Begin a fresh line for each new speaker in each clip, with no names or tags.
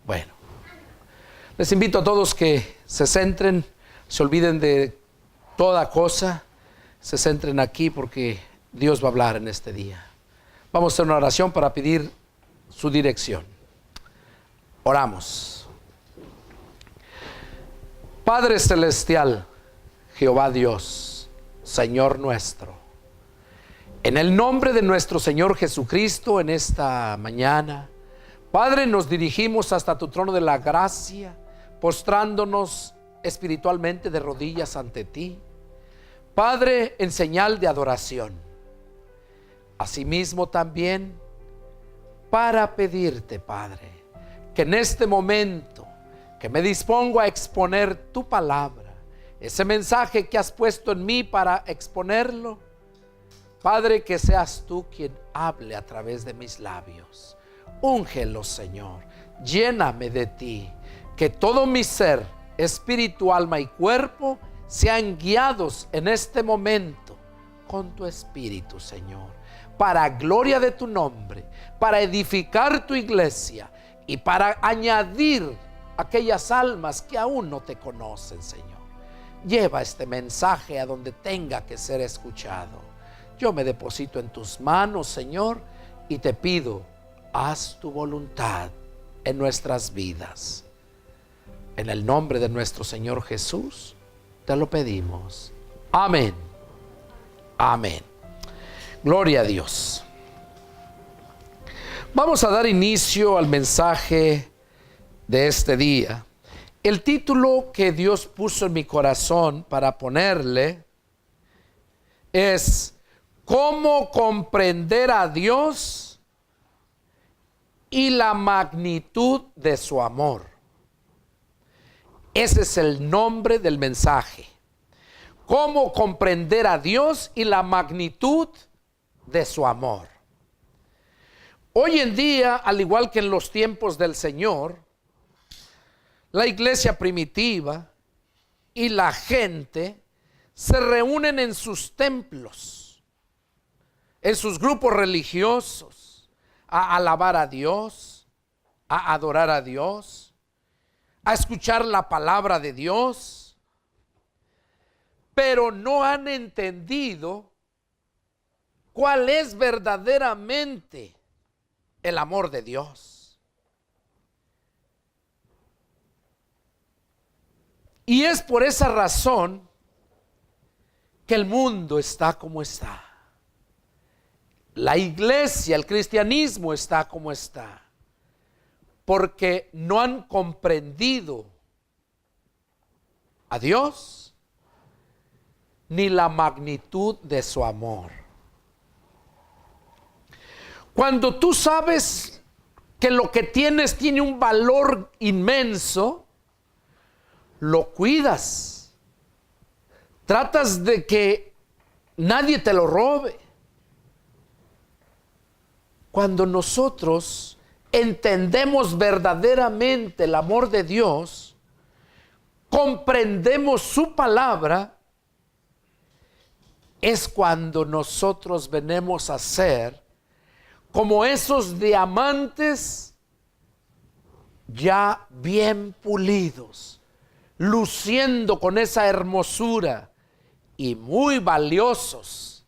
Bueno, les invito a todos que se centren, se olviden de toda cosa, se centren aquí porque Dios va a hablar en este día. Vamos a hacer una oración para pedir su dirección. Oramos. Padre Celestial, Jehová Dios, Señor nuestro, en el nombre de nuestro Señor Jesucristo, en esta mañana, Padre, nos dirigimos hasta tu trono de la gracia, postrándonos espiritualmente de rodillas ante ti, Padre, en señal de adoración. Asimismo también para pedirte, Padre, que en este momento que me dispongo a exponer tu palabra, ese mensaje que has puesto en mí para exponerlo, Padre, que seas tú quien hable a través de mis labios. Úngelo, Señor, lléname de ti, que todo mi ser, espíritu, alma y cuerpo sean guiados en este momento con tu espíritu, Señor, para gloria de tu nombre, para edificar tu iglesia y para añadir aquellas almas que aún no te conocen, Señor. Lleva este mensaje a donde tenga que ser escuchado. Yo me deposito en tus manos, Señor, y te pido, haz tu voluntad en nuestras vidas. En el nombre de nuestro Señor Jesús, te lo pedimos. Amén. Amén. Gloria a Dios. Vamos a dar inicio al mensaje de este día. El título que Dios puso en mi corazón para ponerle es ¿cómo comprender a Dios y la magnitud de su amor? Ese es el nombre del mensaje. ¿Cómo comprender a Dios y la magnitud de su amor? Hoy en día, al igual que en los tiempos del Señor, la iglesia primitiva y la gente se reúnen en sus templos, en sus grupos religiosos, a alabar a Dios, a adorar a Dios, a escuchar la palabra de Dios, pero no han entendido cuál es verdaderamente el amor de Dios. Y es por esa razón que el mundo está como está. La iglesia, el cristianismo está como está, porque no han comprendido a Dios ni la magnitud de su amor. Cuando tú sabes que lo que tienes tiene un valor inmenso, lo cuidas. Tratas de que nadie te lo robe. Cuando nosotros entendemos verdaderamente el amor de Dios, comprendemos su palabra, es cuando nosotros venimos a ser como esos diamantes ya bien pulidos, luciendo con esa hermosura y muy valiosos.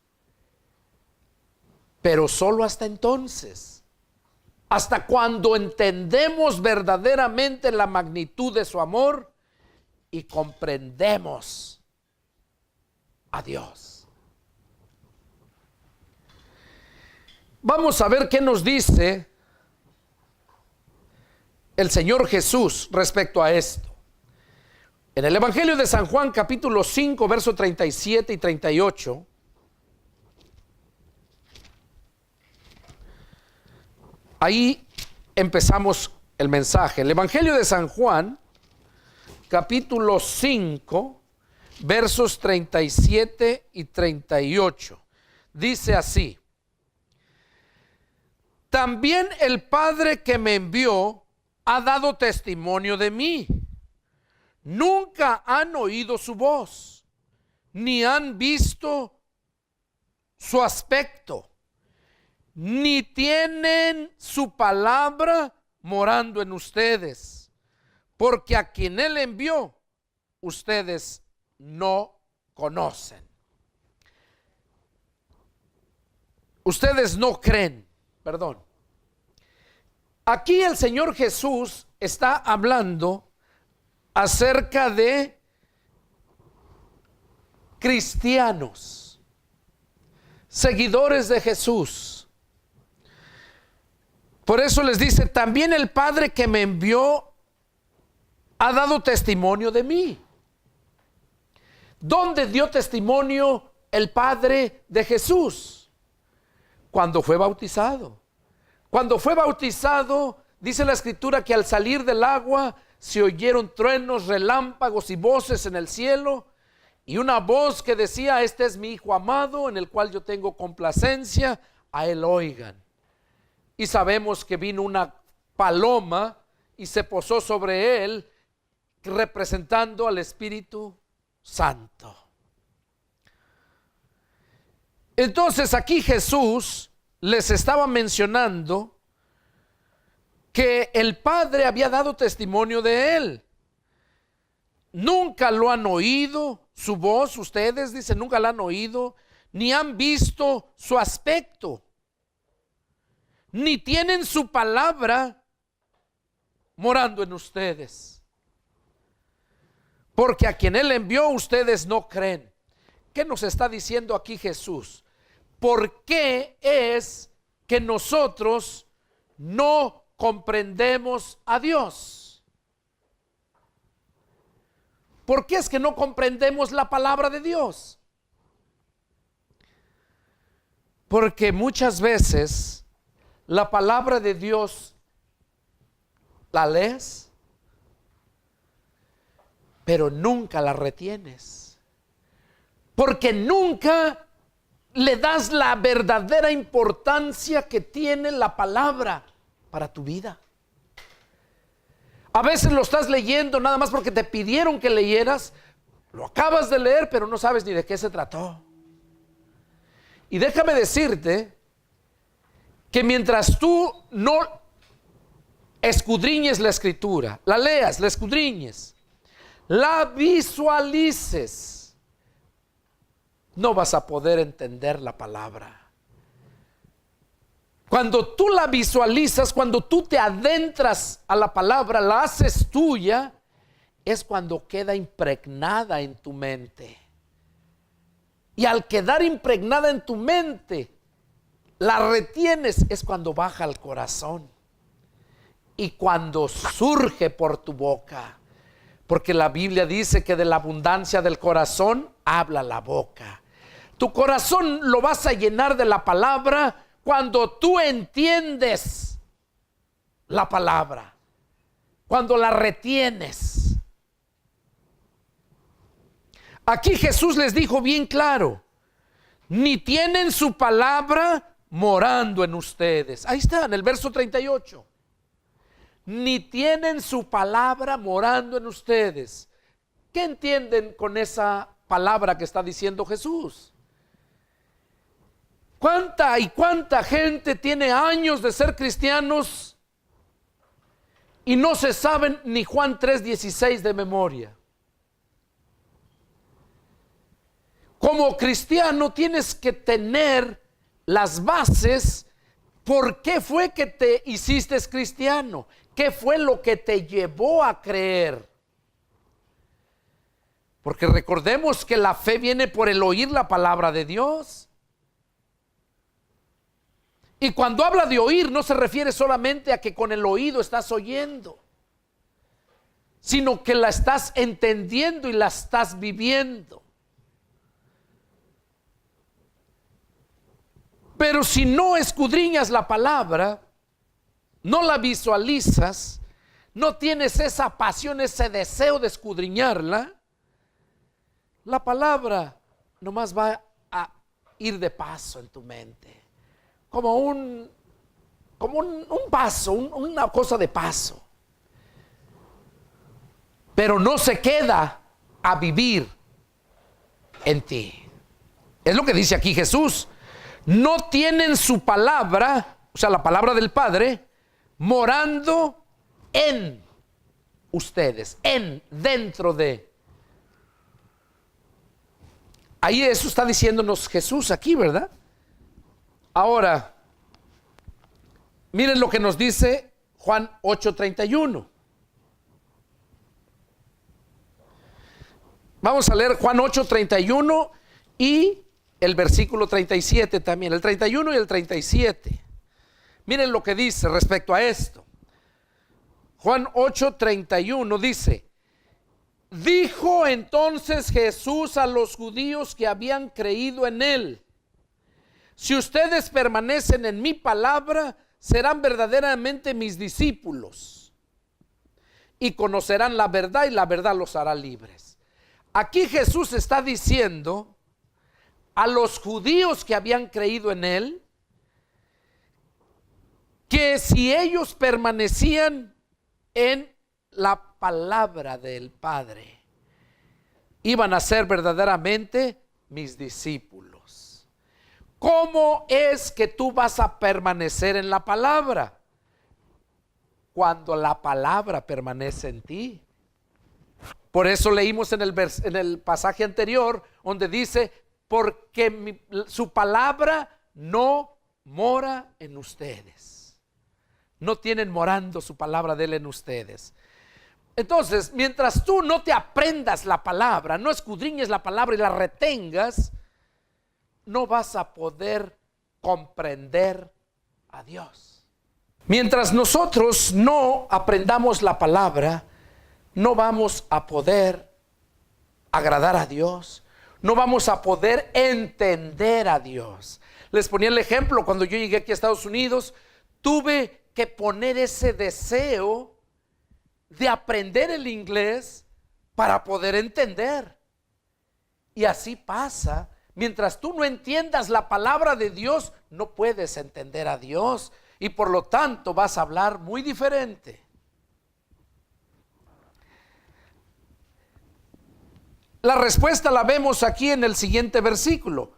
Pero solo hasta entonces, hasta cuando entendemos verdaderamente la magnitud de su amor y comprendemos a Dios. Vamos a ver qué nos dice el Señor Jesús respecto a esto. En el Evangelio de San Juan, capítulo 5, versos 37 y 38, ahí empezamos el mensaje. El Evangelio de San Juan, capítulo 5, versos 37 y 38. Dice así: también el Padre que me envió ha dado testimonio de mí. Nunca han oído su voz, ni han visto su aspecto, ni tienen su palabra morando en ustedes, porque a quien Él envió, ustedes no conocen. Ustedes no creen, perdón. Aquí el Señor Jesús está hablando acerca de cristianos, seguidores de Jesús. Por eso les dice, también el Padre que me envió ha dado testimonio de mí. ¿Dónde dio testimonio el Padre de Jesús? Cuando fue bautizado. Cuando fue bautizado, dice la Escritura que al salir del agua se oyeron truenos, relámpagos y voces en el cielo, y una voz que decía: este es mi Hijo amado, en el cual yo tengo complacencia, a Él oigan. Y sabemos que vino una paloma y se posó sobre Él, representando al Espíritu Santo. Entonces aquí Jesús les estaba mencionando que el Padre había dado testimonio de Él. Nunca lo han oído su voz, ustedes dicen, nunca la han oído, ni han visto su aspecto, ni tienen su palabra morando en ustedes, porque a quien Él envió ustedes no creen. ¿Qué nos está diciendo aquí Jesús? ¿Por qué es que nosotros no comprendemos a Dios? ¿Por qué es que no comprendemos la palabra de Dios? Porque muchas veces la palabra de Dios la lees, pero nunca la retienes, porque nunca le das la verdadera importancia que tiene la palabra para tu vida. A veces lo estás leyendo nada más porque te pidieron que leyeras, lo acabas de leer, pero no sabes ni de qué se trató. Y déjame decirte que mientras tú no escudriñes la Escritura, la leas, la escudriñes, la visualices, no vas a poder entender la palabra. Cuando tú la visualizas, cuando tú te adentras a la palabra, la haces tuya, es cuando queda impregnada en tu mente. Y al quedar impregnada en tu mente, la retienes, es cuando baja al corazón y cuando surge por tu boca. Porque la Biblia dice que de la abundancia del corazón habla la boca. Tu corazón lo vas a llenar de la palabra cuando tú entiendes la palabra, cuando la retienes. Aquí Jesús les dijo bien claro: ni tienen su palabra morando en ustedes. Ahí está, en el verso 38. Ni tienen su palabra morando en ustedes. ¿Qué entienden con esa palabra que está diciendo Jesús? ¿Cuánta gente tiene años de ser cristianos y no se saben ni Juan 3:16 de memoria? Como cristiano tienes que tener las bases. ¿Por qué fue que te hiciste cristiano? ¿Qué fue lo que te llevó a creer? Porque recordemos que la fe viene por el oír la palabra de Dios. Y cuando habla de oír, no se refiere solamente a que con el oído estás oyendo, sino que la estás entendiendo y la estás viviendo. Pero si no escudriñas la palabra, no la visualizas, no tienes esa pasión, ese deseo de escudriñarla, la palabra nomás va a ir de paso en tu mente, como un paso, una cosa de paso, pero no se queda a vivir en ti. Es lo que dice aquí Jesús: no tienen su palabra, o sea, la palabra del Padre, morando en ustedes, dentro de. Ahí eso está diciéndonos Jesús aquí, ¿verdad? Ahora, miren lo que nos dice Juan 8:31. Vamos a leer Juan 8:31 y el versículo 37 también, el 31 y el 37. Miren lo que dice respecto a esto. Juan 8:31 dice: dijo entonces Jesús a los judíos que habían creído en él: si ustedes permanecen en mi palabra, serán verdaderamente mis discípulos y conocerán la verdad, y la verdad los hará libres. Aquí Jesús está diciendo a los judíos que habían creído en él que si ellos permanecían en la palabra del Padre, iban a ser verdaderamente mis discípulos. ¿Cómo es que tú vas a permanecer en la palabra? Cuando la palabra permanece en ti. Por eso leímos en el pasaje anterior donde dice: porque su palabra no mora en ustedes. No tienen morando su palabra de él en ustedes. Entonces, mientras tú no te aprendas la palabra, no escudriñes la palabra y la retengas, no vas a poder comprender a Dios. Mientras nosotros no aprendamos la palabra, no vamos a poder agradar a Dios, no vamos a poder entender a Dios. Les ponía el ejemplo: cuando yo llegué aquí a Estados Unidos, tuve que poner ese deseo de aprender el inglés para poder entender. Y así pasa. Mientras tú no entiendas la palabra de Dios, no puedes entender a Dios, y por lo tanto vas a hablar muy diferente. La respuesta la vemos aquí en el siguiente versículo,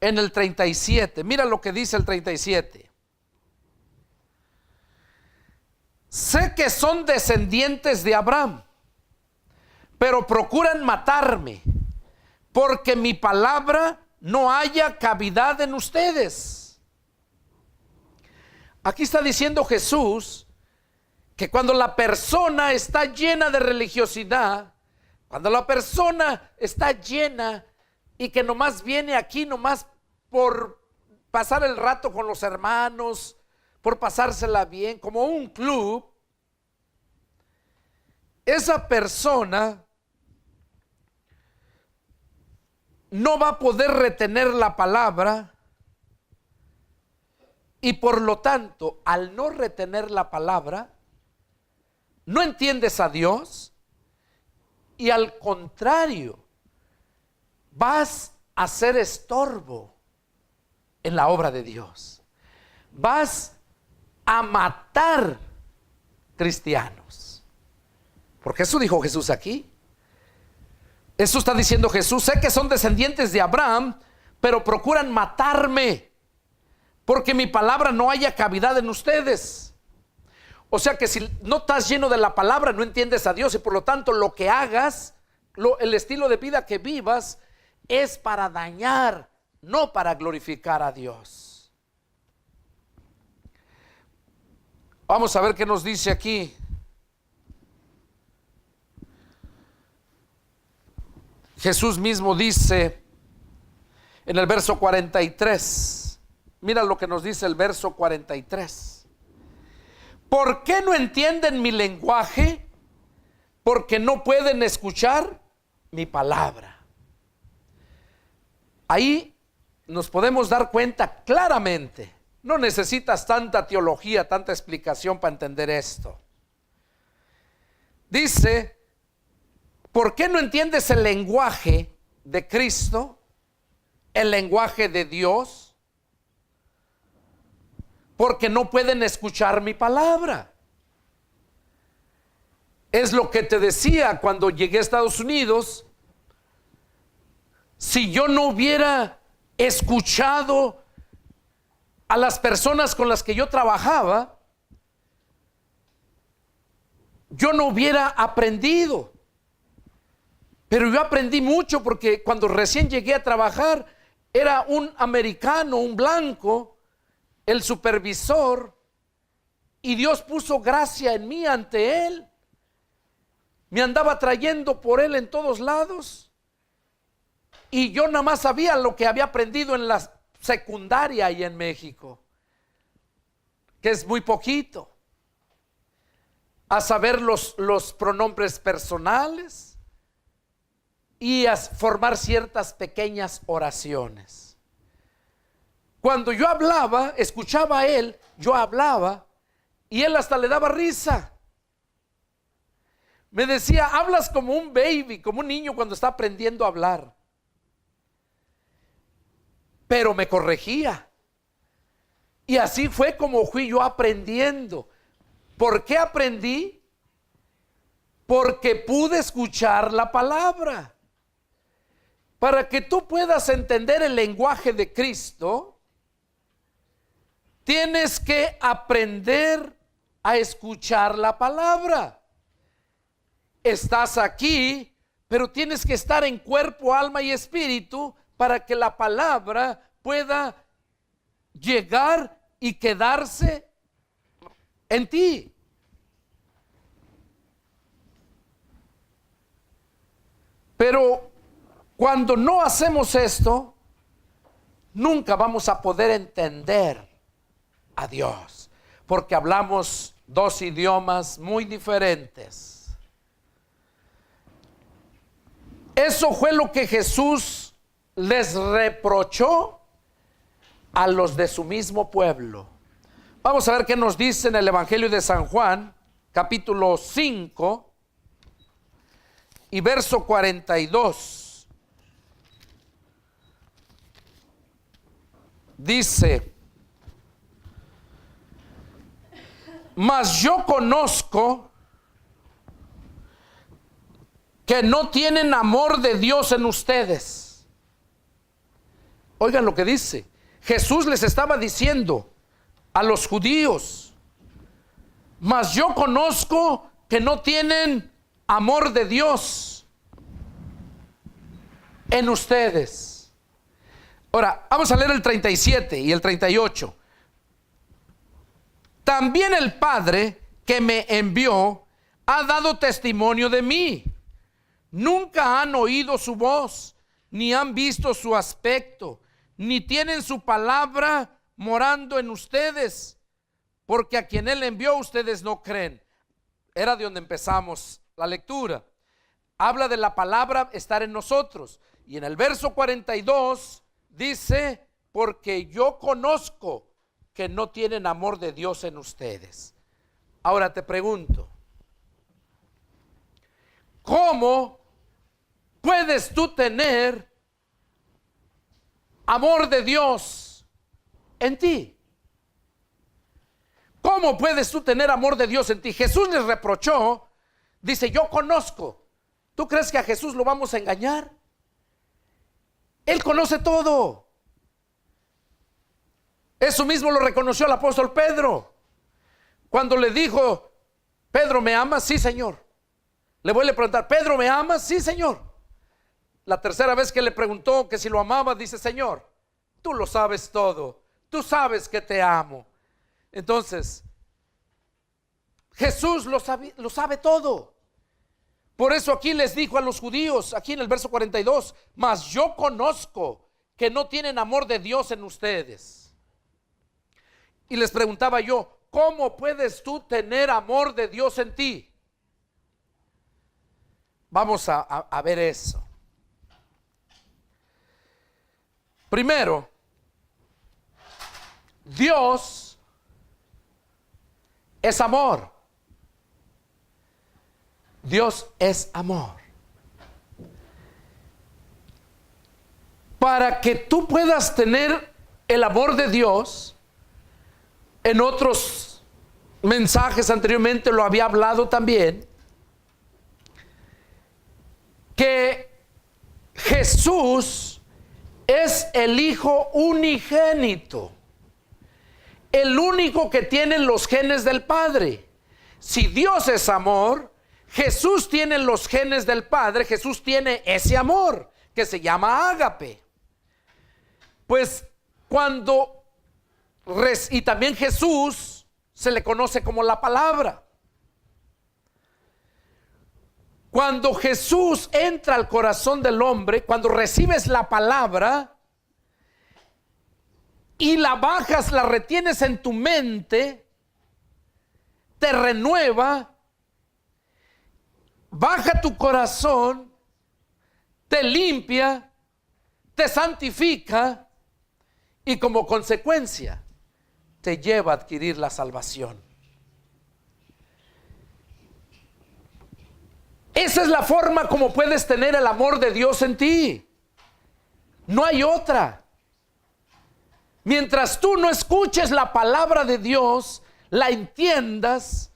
en el 37. Mira lo que dice el 37. Sé que son descendientes de Abraham, pero procuran matarme, porque mi palabra no haya cavidad en ustedes. Aquí está diciendo Jesús que cuando la persona está llena de religiosidad, cuando la persona está llena y que nomás viene aquí nomás por pasar el rato con los hermanos, por pasársela bien, como un club, esa persona no va a poder retener la palabra, y por lo tanto, al no retener la palabra, no entiendes a Dios, y al contrario, vas a ser estorbo en la obra de Dios. Vas a matar cristianos, porque eso dijo Jesús aquí. Eso está diciendo Jesús: sé que son descendientes de Abraham, pero procuran matarme, porque mi palabra no haya cavidad en ustedes. O sea que si no estás lleno de la palabra, no entiendes a Dios, y por lo tanto lo que hagas, el estilo de vida que vivas, es para dañar, no para glorificar a Dios. Vamos a ver qué nos dice aquí. Jesús mismo dice en el verso 43. Mira lo que nos dice el verso 43. ¿Por qué no entienden mi lenguaje? Porque no pueden escuchar mi palabra. Ahí nos podemos dar cuenta claramente. No necesitas tanta teología, tanta explicación para entender esto. Dice: ¿por qué no entiendes el lenguaje de Cristo? El lenguaje de Dios. Porque no pueden escuchar mi palabra. Es lo que te decía cuando llegué a Estados Unidos. Si yo no hubiera escuchado a las personas con las que yo trabajaba, yo no hubiera aprendido. Pero yo aprendí mucho porque cuando recién llegué a trabajar, era un americano, un blanco, el supervisor, y Dios puso gracia en mí ante él. Me andaba trayendo por él en todos lados. Y yo nada más sabía lo que había aprendido en la secundaria ahí en México, que es muy poquito. A saber los pronombres personales y a formar ciertas pequeñas oraciones. Cuando yo hablaba, escuchaba a él, yo hablaba y él hasta le daba risa. Me decía, hablas como un baby, como un niño cuando está aprendiendo a hablar. Pero me corregía. Y así fue como fui yo aprendiendo. ¿Por qué aprendí? Porque pude escuchar la palabra. Para que tú puedas entender el lenguaje de Cristo, tienes que aprender a escuchar la palabra. Estás aquí, pero tienes que estar en cuerpo, alma y espíritu para que la palabra pueda llegar y quedarse en ti. Pero cuando no hacemos esto, nunca vamos a poder entender a Dios, porque hablamos dos idiomas muy diferentes. Eso fue lo que Jesús les reprochó a los de su mismo pueblo. Vamos a ver qué nos dice en el Evangelio de San Juan, capítulo 5 y verso 42. Dice: mas yo conozco que no tienen amor de Dios en ustedes. Oigan lo que dice. Jesús les estaba diciendo a los judíos: mas yo conozco que no tienen amor de Dios en ustedes. Ahora, vamos a leer el 37 y el 38. También el Padre que me envió ha dado testimonio de mí. Nunca han oído su voz, ni han visto su aspecto, ni tienen su palabra morando en ustedes, porque a quien Él envió ustedes no creen. Era de donde empezamos la lectura. Habla de la palabra estar en nosotros. Y en el verso 42 dice: porque yo conozco que no tienen amor de Dios en ustedes. Ahora te pregunto, ¿cómo puedes tú tener amor de Dios en ti? ¿Cómo puedes tú tener amor de Dios en ti? Jesús les reprochó, dice: yo conozco. ¿Tú crees que a Jesús lo vamos a engañar? Él conoce todo. Eso mismo lo reconoció el apóstol Pedro. Cuando le dijo: Pedro, ¿me amas? Sí, Señor. Le voy a preguntar: Pedro, ¿me amas? Sí, Señor. La tercera vez que le preguntó que si lo amaba, dice: Señor, tú lo sabes todo. Tú sabes que te amo. Entonces, Jesús lo sabe todo. Por eso aquí les dijo a los judíos, aquí en el verso 42, mas yo conozco que no tienen amor de Dios en ustedes. Y les preguntaba yo: ¿cómo puedes tú tener amor de Dios en ti? Vamos a ver eso. Primero, Dios es amor. Dios es amor. Para que tú puedas tener el amor de Dios, en otros mensajes anteriormente lo había hablado también, que Jesús es el Hijo unigénito, el único que tiene los genes del Padre. Si Dios es amor, Jesús tiene los genes del Padre, Jesús tiene ese amor que se llama ágape. Pues y también Jesús se le conoce como la palabra. Cuando Jesús entra al corazón del hombre, cuando recibes la palabra y la bajas, la retienes en tu mente, te renueva, baja tu corazón, te limpia, te santifica y como consecuencia te lleva a adquirir la salvación. Esa es la forma como puedes tener el amor de Dios en ti. No hay otra. Mientras tú no escuches la palabra de Dios, la entiendas,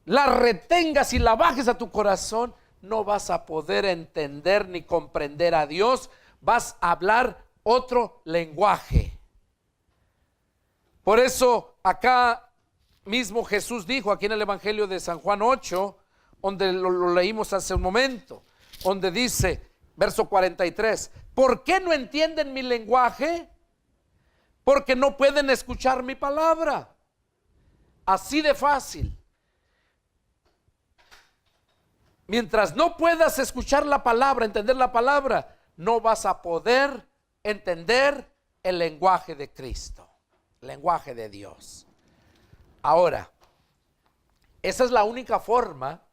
la retengas y la bajes a tu corazón, no vas a poder entender ni comprender a Dios. Vas a hablar otro lenguaje. Por eso acá mismo Jesús dijo, aquí en el Evangelio de San Juan 8, donde lo leímos hace un momento, donde dice, verso 43, ¿por qué no entienden mi lenguaje? Porque no pueden escuchar mi palabra. Así de fácil. Mientras no puedas escuchar la palabra, entender la palabra, no vas a poder entender el lenguaje de Cristo, el lenguaje de Dios. Ahora, esa es la única forma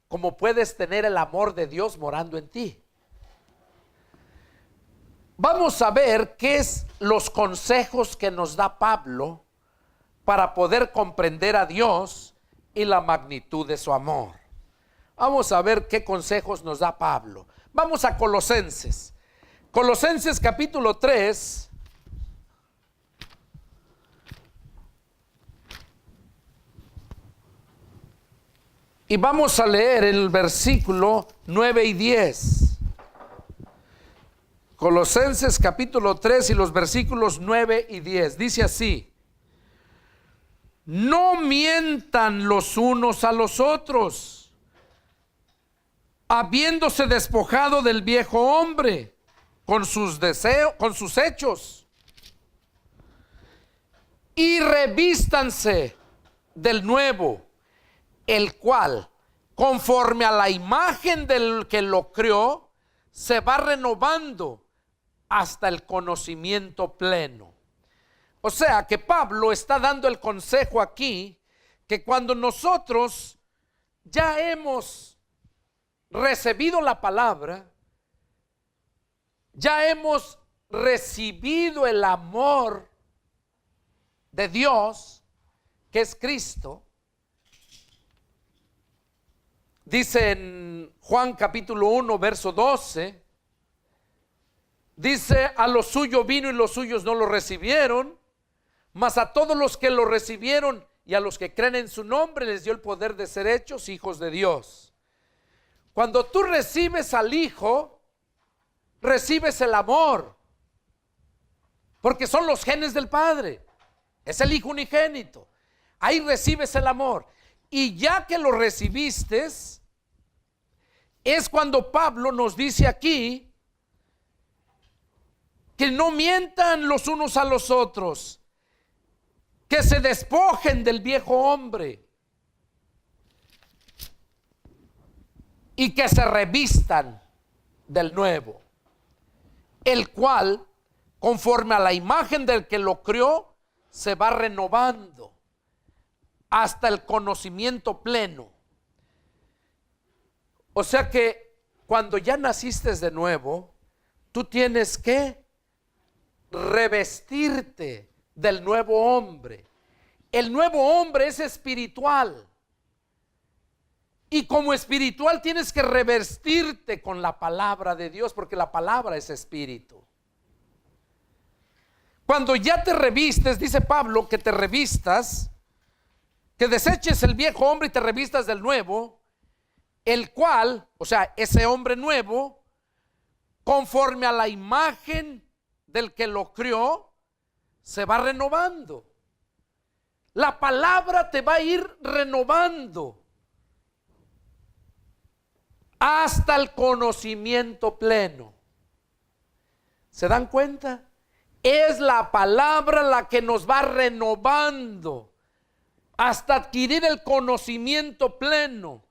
como puedes tener el amor de Dios morando en ti. Vamos a ver qué es los consejos que nos da Pablo para poder comprender a Dios y la magnitud de su amor. Vamos a ver qué consejos nos da Pablo. Vamos a Colosenses. Colosenses capítulo 3. Y vamos a leer el versículo 9 y 10. Colosenses capítulo 3 y los versículos 9 y 10. Dice así: no mientan los unos a los otros, habiéndose despojado del viejo hombre con sus deseos, con sus hechos, y revístanse del nuevo, el cual, conforme a la imagen del que lo creó, se va renovando hasta el conocimiento pleno. O sea que Pablo está dando el consejo aquí, que cuando nosotros ya hemos recibido la palabra, ya hemos recibido el amor de Dios, que es Cristo. Dice en Juan capítulo 1 verso 12, dice: a lo suyo vino y los suyos no lo recibieron, mas a todos los que lo recibieron y a los que creen en su nombre les dio el poder de ser hechos hijos de Dios. Cuando tú recibes al Hijo, recibes el amor, porque son los genes del Padre, es el Hijo unigénito. Ahí recibes el amor. Y ya que lo recibiste, es cuando Pablo nos dice aquí que no mientan los unos a los otros, que se despojen del viejo hombre y que se revistan del nuevo, el cual, conforme a la imagen del que lo creó, se va renovando hasta el conocimiento pleno. O sea que cuando ya naciste de nuevo, tú tienes que revestirte del nuevo hombre. El nuevo hombre es espiritual. Y como espiritual tienes que revestirte con la palabra de Dios, porque la palabra es espíritu. Cuando ya te revistes, dice Pablo, que te revistas, que deseches el viejo hombre y te revistas del nuevo, el cual, o sea, ese hombre nuevo, conforme a la imagen del que lo crió, se va renovando. La palabra te va a ir renovando hasta el conocimiento pleno. ¿Se dan cuenta? Es la palabra la que nos va renovando hasta adquirir el conocimiento pleno.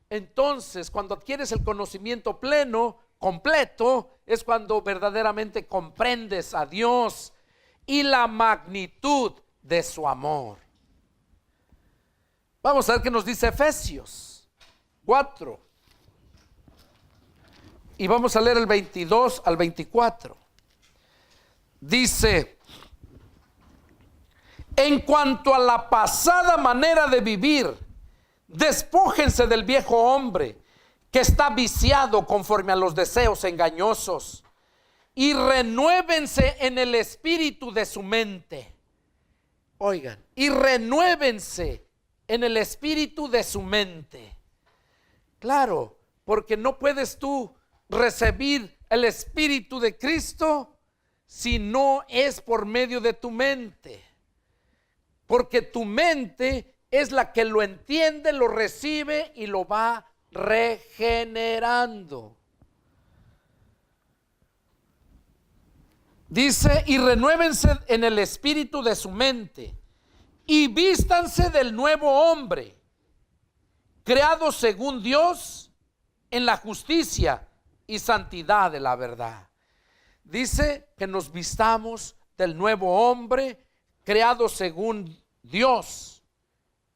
Entonces, cuando adquieres el conocimiento pleno, completo, es cuando verdaderamente comprendes a Dios y la magnitud de su amor. Vamos a ver qué nos dice Efesios 4. Y vamos a leer el 22 al 24. Dice: en cuanto a la pasada manera de vivir, despójense del viejo hombre que está viciado conforme a los deseos engañosos, y renuévense en el espíritu de su mente. Oigan, y renuévense en el espíritu de su mente. Claro, porque no puedes tú recibir el espíritu de Cristo si no es por medio de tu mente. Porque tu mente es la que lo entiende, lo recibe y lo va regenerando. Dice: y renuévense en el espíritu de su mente y vístanse del nuevo hombre, creado según Dios en la justicia y santidad de la verdad. Dice que nos vistamos del nuevo hombre, creado según Dios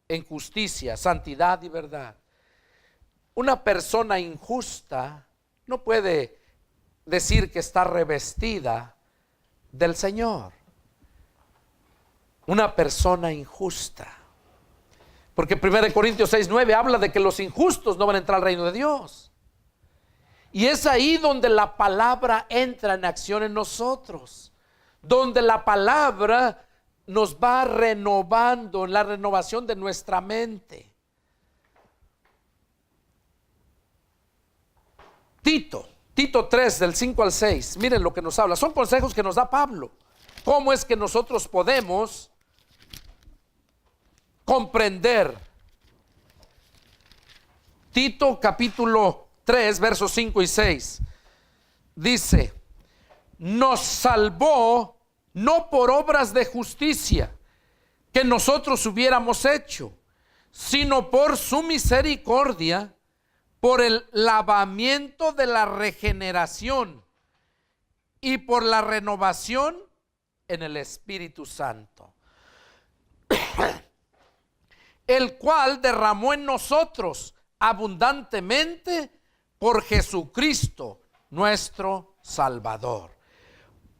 en justicia, santidad y verdad. Una persona injusta no puede decir que está revestida del Señor. Una persona injusta, porque 1 Corintios 6:9 habla de que los injustos no van a entrar al reino de Dios. Y es ahí donde la palabra entra en acción en nosotros, donde la palabra nos va renovando, la renovación de nuestra mente. Tito 3, del 5 al 6, miren lo que nos habla. Son consejos que nos da Pablo. ¿Cómo es que nosotros podemos comprender? Tito capítulo 3, versos 5 y 6. Dice: nos salvó no por obras de justicia que nosotros hubiéramos hecho, sino por su misericordia, por el lavamiento de la regeneración y por la renovación en el Espíritu Santo, el cual derramó en nosotros abundantemente por Jesucristo nuestro Salvador.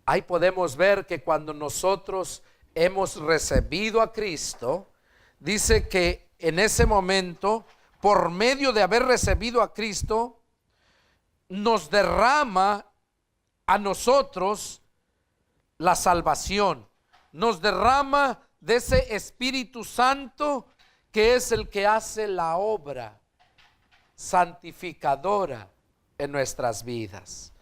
Ahí podemos ver que cuando nosotros hemos recibido a Cristo, dice que en ese momento, por medio de haber recibido a Cristo, nos derrama a nosotros la salvación, nos derrama de ese Espíritu Santo que es el que hace la obra santificadora en nuestras vidas.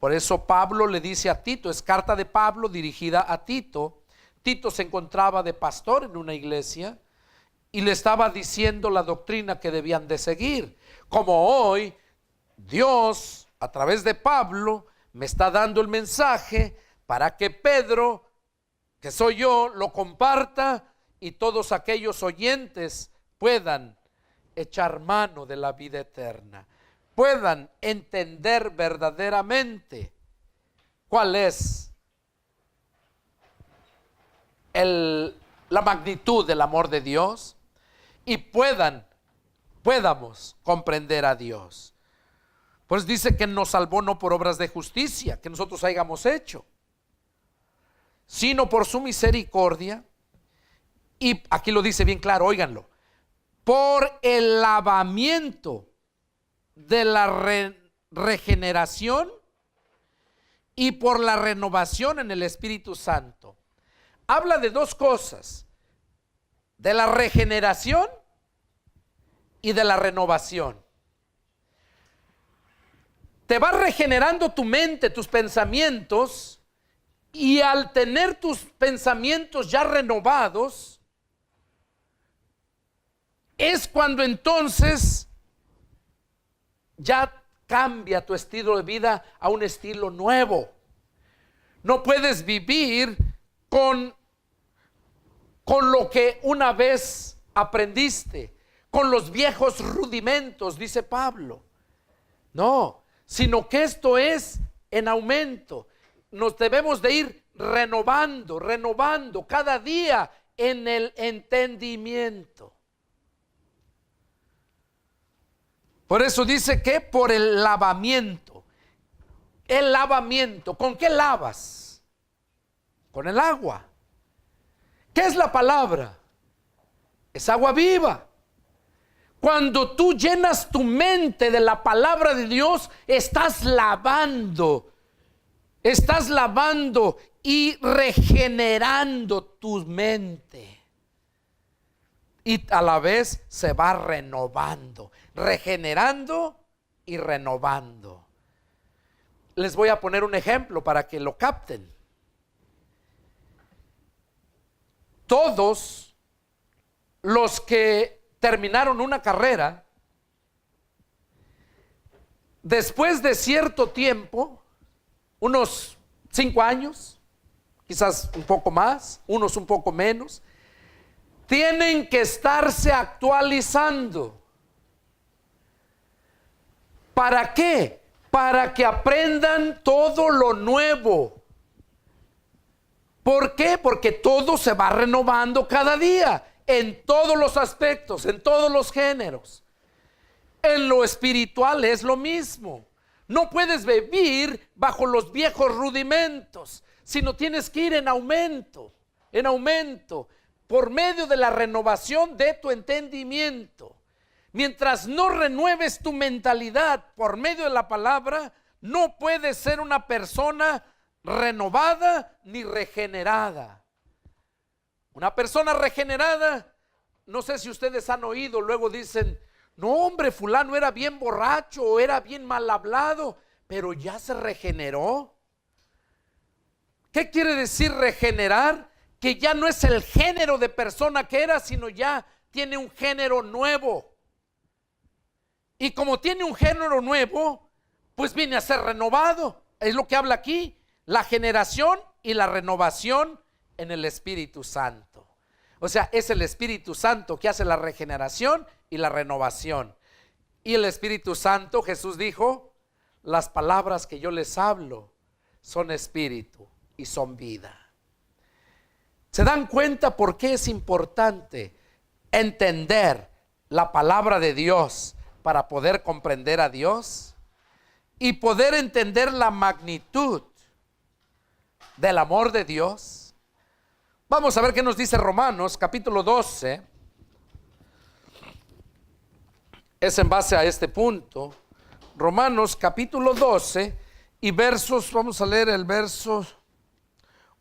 Por eso Pablo le dice a Tito, es carta de Pablo dirigida a Tito. Tito se encontraba de pastor en una iglesia y le estaba diciendo la doctrina que debían de seguir. Como hoy Dios a través de Pablo me está dando el mensaje para que Pedro, que soy yo, lo comparta y todos aquellos oyentes puedan echar mano de la vida eterna, puedan entender verdaderamente cuál es la magnitud del amor de Dios y podamos comprender a Dios. Pues dice que nos salvó no por obras de justicia que nosotros hayamos hecho, sino por su misericordia. Y aquí lo dice bien claro, óiganlo: por el lavamiento de la regeneración y por la renovación en el Espíritu Santo. Habla de dos cosas: de la regeneración y de la renovación. Te va regenerando tu mente, tus pensamientos, y al tener tus pensamientos ya renovados, es cuando entonces ya cambia tu estilo de vida a un estilo nuevo. No puedes vivir con lo que una vez aprendiste, con los viejos rudimentos, dice Pablo. No, sino que esto es en aumento. Nos debemos de ir renovando cada día en el entendimiento. Por eso dice que por el lavamiento. El lavamiento, ¿con qué lavas? Con el agua. ¿Qué es la palabra? Es agua viva. Cuando tú llenas tu mente de la palabra de Dios, estás lavando y regenerando tu mente. Y a la vez se va renovando, regenerando y renovando. Les voy a poner un ejemplo para que lo capten. Todos los que terminaron una carrera, después de cierto tiempo, unos 5 años, quizás un poco más, unos un poco menos, tienen que estarse actualizando. ¿Para qué? Para que aprendan todo lo nuevo. ¿Por qué? Porque todo se va renovando cada día, en todos los aspectos, en todos los géneros. En lo espiritual es lo mismo. No puedes vivir bajo los viejos rudimentos, sino tienes que ir en aumento, por medio de la renovación de tu entendimiento. Mientras no renueves tu mentalidad por medio de la palabra, no puedes ser una persona renovada ni regenerada. Una persona regenerada, no sé si ustedes han oído, luego dicen: no, hombre, fulano era bien borracho o era bien mal hablado, pero ya se regeneró. ¿Qué quiere decir regenerar? Que ya no es el género de persona que era, sino ya tiene un género nuevo. Y como tiene un género nuevo, pues viene a ser renovado. Es lo que habla aquí, la generación y la renovación en el Espíritu Santo. O sea, es el Espíritu Santo que hace la regeneración y la renovación. Y el Espíritu Santo, Jesús dijo: las palabras que yo les hablo son espíritu y son vida. ¿Se dan cuenta por qué es importante entender la palabra de Dios para poder comprender a Dios y poder entender la magnitud del amor de Dios? Vamos a ver qué nos dice Romanos capítulo 12. Es en base a este punto. Romanos capítulo 12 y versos, vamos a leer el verso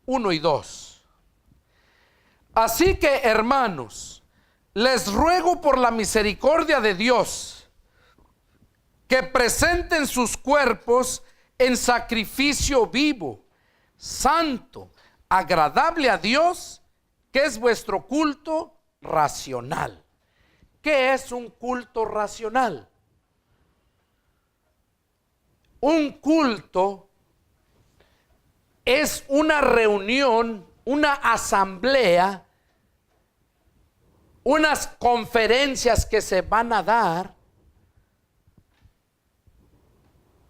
1 y 2. Así que, hermanos, les ruego por la misericordia de Dios que presenten sus cuerpos en sacrificio vivo, santo, agradable a Dios, que es vuestro culto racional. ¿Qué es un culto racional? Un culto es una reunión, una asamblea, unas conferencias que se van a dar,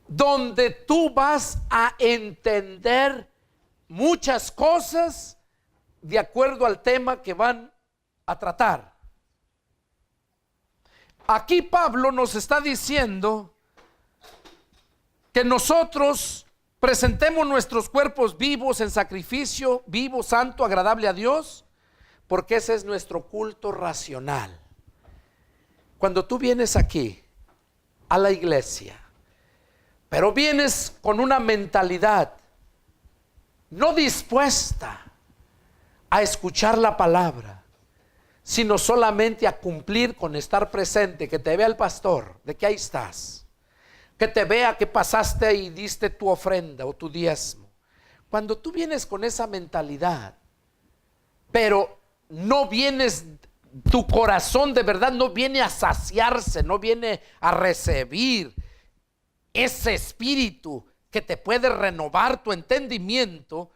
donde tú vas a entender muchas cosas de acuerdo al tema que van a tratar. Aquí Pablo nos está diciendo que nosotros presentemos nuestros cuerpos vivos en sacrificio vivo, santo, agradable a Dios, porque ese es nuestro culto racional. Cuando tú vienes aquí a la iglesia, pero vienes con una mentalidad no dispuesta a escuchar la palabra, sino solamente a cumplir con estar presente, que te vea el pastor, de que ahí estás, que te vea que pasaste y diste tu ofrenda o tu diezmo. Cuando tú vienes con esa mentalidad, pero no vienes tu corazón de verdad no viene a saciarse, no viene a recibir ese espíritu que te puede renovar tu entendimiento,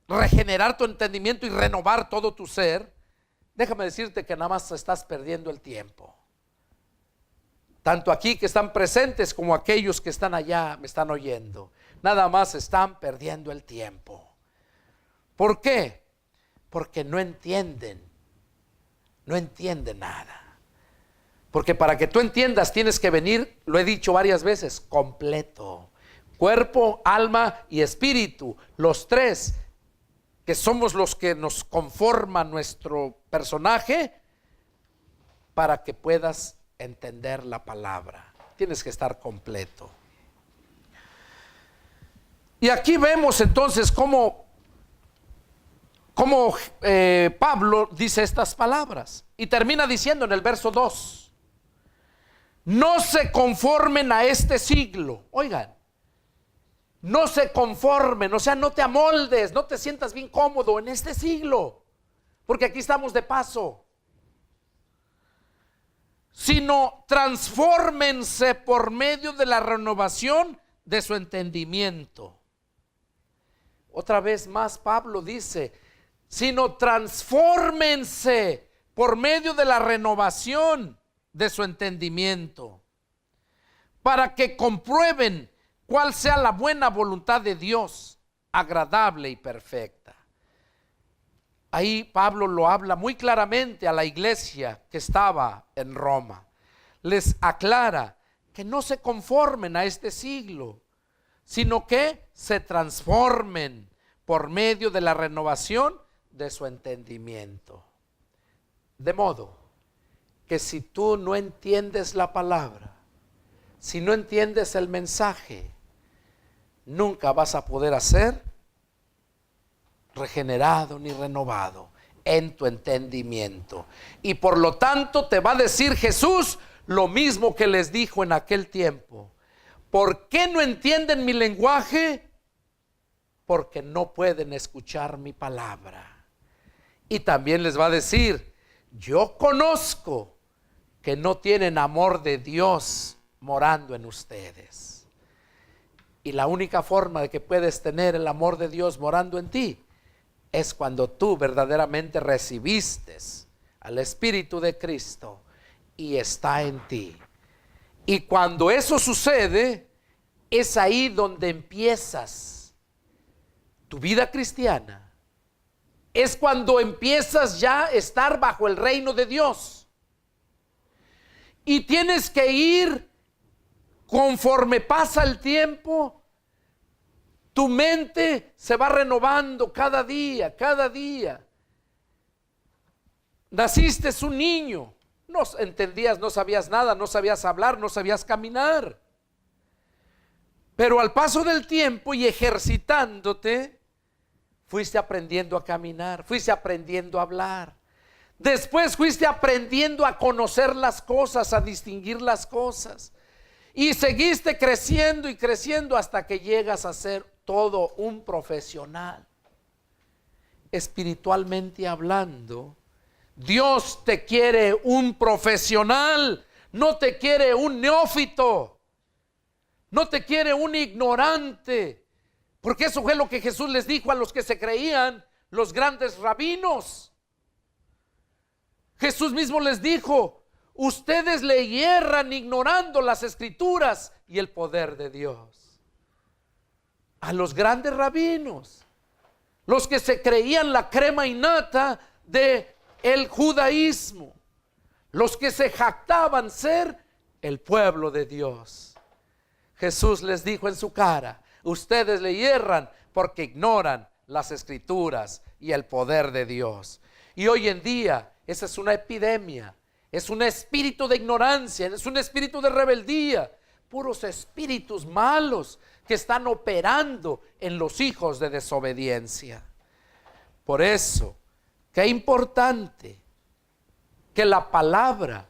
regenerar tu entendimiento y renovar todo tu ser, déjame decirte que nada más estás perdiendo el tiempo. Tanto aquí que están presentes como aquellos que están allá me están oyendo, nada más están perdiendo el tiempo. ¿Por qué? Porque no entienden nada. Porque para que tú entiendas tienes que venir, lo he dicho varias veces, completo. Cuerpo, alma y espíritu, los tres, que somos los que nos conforman nuestro personaje, para que puedas entender la palabra. Tienes que estar completo. Y aquí vemos entonces cómo Pablo dice estas palabras. Y termina diciendo en el verso 2: no se conformen a este siglo. Oigan, no se conformen, o sea, no te amoldes, no te sientas bien cómodo en este siglo, porque aquí estamos de paso. Sino transfórmense por medio de la renovación de su entendimiento. Otra vez más Pablo dice, sino transfórmense por medio de la renovación de su entendimiento, para que comprueben cuál sea la buena voluntad de Dios, agradable y perfecta. Ahí Pablo lo habla muy claramente a la iglesia que estaba en Roma. Les aclara que no se conformen a este siglo, sino que se transformen por medio de la renovación de su entendimiento. De modo que si tú no entiendes la palabra, si no entiendes el mensaje, nunca vas a poder ser regenerado ni renovado en tu entendimiento. Y por lo tanto te va a decir Jesús lo mismo que les dijo en aquel tiempo: ¿por qué no entienden mi lenguaje? Porque no pueden escuchar mi palabra. Y también les va a decir: yo conozco que no tienen amor de Dios morando en ustedes. Y la única forma de que puedes tener el amor de Dios morando en ti es cuando tú verdaderamente recibiste al Espíritu de Cristo y está en ti. Y cuando eso sucede, es ahí donde empiezas tu vida cristiana. Es cuando empiezas ya a estar bajo el reino de Dios. Y tienes que ir conforme pasa el tiempo. Tu mente se va renovando cada día, cada día. Naciste un niño, no entendías, no sabías nada, no sabías hablar, no sabías caminar. Pero al paso del tiempo y ejercitándote, fuiste aprendiendo a caminar, fuiste aprendiendo a hablar. Después fuiste aprendiendo a conocer las cosas, a distinguir las cosas. Y seguiste creciendo y creciendo hasta que llegas a ser todo un profesional. Espiritualmente hablando, Dios te quiere un profesional, no te quiere un neófito, no te quiere un ignorante, porque eso fue lo que Jesús les dijo a los que se creían los grandes rabinos. Jesús mismo les dijo: ustedes le hierran ignorando las escrituras y el poder de Dios. A los grandes rabinos, los que se creían la crema innata de el judaísmo, los que se jactaban ser el pueblo de Dios. Jesús les dijo en su cara: ustedes le hierran porque ignoran las escrituras y el poder de Dios. Y hoy en día esa es una epidemia, es un espíritu de ignorancia, es un espíritu de rebeldía, puros espíritus malos que están operando en los hijos de desobediencia. Por eso, qué importante que la palabra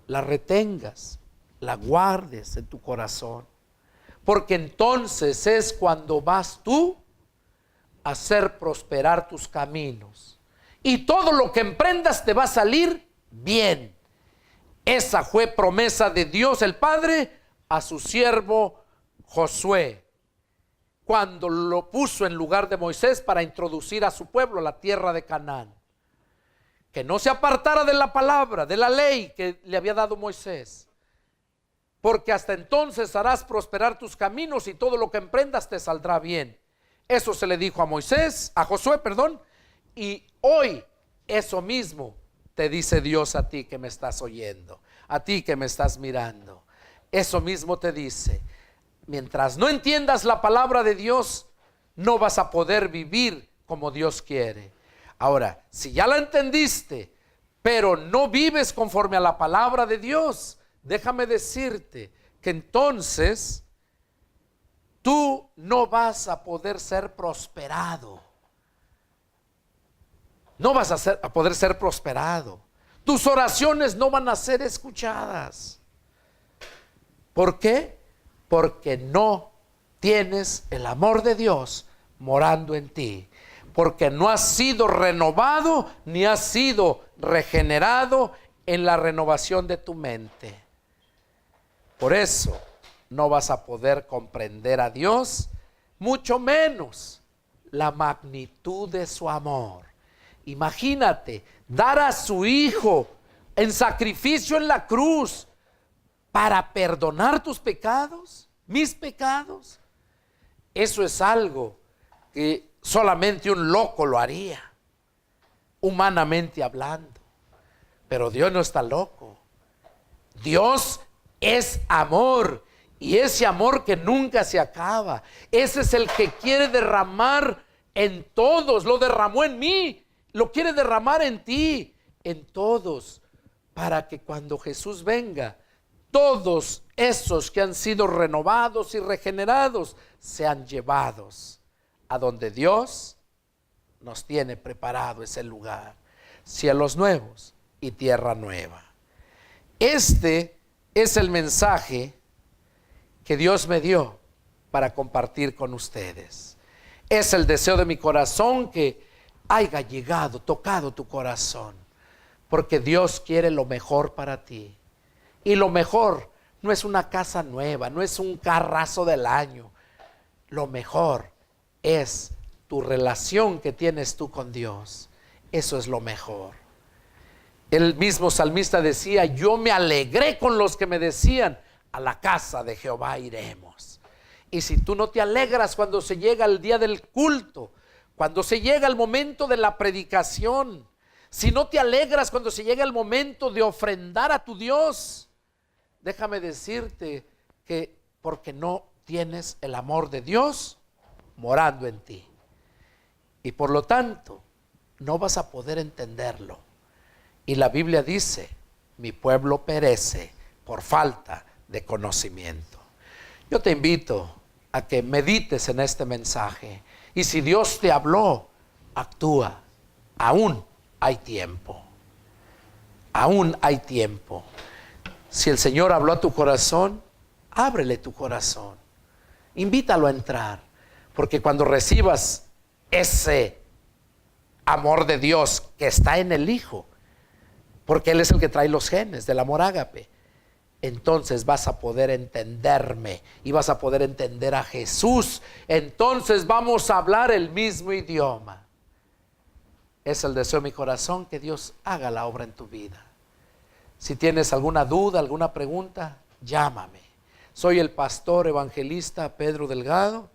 la retengas, la guardes en tu corazón, porque entonces es cuando vas tú a hacer prosperar tus caminos y todo lo que emprendas te va a salir bien. Esa fue promesa de Dios el Padre a su siervo Josué, cuando lo puso en lugar de Moisés para introducir a su pueblo a la tierra de Canaán. Que no se apartara de la palabra, de la ley que le había dado Moisés, porque hasta entonces harás prosperar tus caminos y todo lo que emprendas te saldrá bien. Eso se le dijo a Josué, y hoy eso mismo te dice Dios a ti que me estás oyendo, a ti que me estás mirando. Eso mismo te dice: mientras no entiendas la palabra de Dios, no vas a poder vivir como Dios quiere. Ahora, si ya la entendiste, pero no vives conforme a la palabra de Dios, déjame decirte que entonces tú no vas a poder ser prosperado. No vas a poder ser prosperado. Tus oraciones no van a ser escuchadas. ¿Por qué? Porque no tienes el amor de Dios morando en ti. Porque no has sido renovado ni has sido regenerado en la renovación de tu mente. Por eso no vas a poder comprender a Dios, mucho menos la magnitud de su amor. Imagínate dar a su Hijo en sacrificio en la cruz para perdonar tus pecados, mis pecados. Eso es algo que solamente un loco lo haría, humanamente hablando. Pero Dios no está loco. Dios es amor, y ese amor que nunca se acaba, ese es el que quiere derramar en todos. Lo derramó en mí, lo quiere derramar en ti, en todos, para que cuando Jesús venga, todos esos que han sido renovados y regenerados sean llevados a donde Dios nos tiene preparado ese lugar, cielos nuevos y tierra nueva. Este es el mensaje que Dios me dio para compartir con ustedes. Es el deseo de mi corazón que haya llegado, tocado tu corazón, porque Dios quiere lo mejor para ti. Y lo mejor no es una casa nueva, no es un carrazo del año. Lo mejor es tu relación que tienes tú con Dios. Eso es lo mejor. El mismo salmista decía: yo me alegré con los que me decían, a la casa de Jehová iremos. Y si tú no te alegras cuando se llega el día del culto, cuando se llega el momento de la predicación, si no te alegras cuando se llega el momento de ofrendar a tu Dios, déjame decirte que porque no tienes el amor de Dios morando en ti. Y por lo tanto, no vas a poder entenderlo. Y la Biblia dice: mi pueblo perece por falta de conocimiento. Yo te invito a que medites en este mensaje. Y si Dios te habló, actúa. Aún hay tiempo. Aún hay tiempo. Si el Señor habló a tu corazón, ábrele tu corazón. Invítalo a entrar. Porque cuando recibas ese amor de Dios que está en el Hijo, porque Él es el que trae los genes del amor ágape, entonces vas a poder entenderme y vas a poder entender a Jesús. Entonces vamos a hablar el mismo idioma. Es el deseo de mi corazón que Dios haga la obra en tu vida. Si tienes alguna duda, alguna pregunta, llámame. Soy el pastor evangelista Pedro Delgado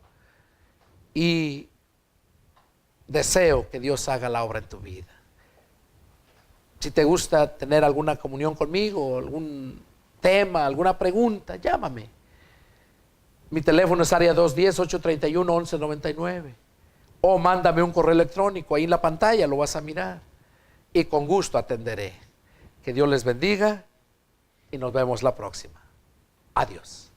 y deseo que Dios haga la obra en tu vida. Si te gusta tener alguna comunión conmigo, algún tema, alguna pregunta, llámame. Mi teléfono es área 210-831-1199. O mándame un correo electrónico, ahí en la pantalla lo vas a mirar. Y con gusto atenderé. Que Dios les bendiga y nos vemos la próxima. Adiós.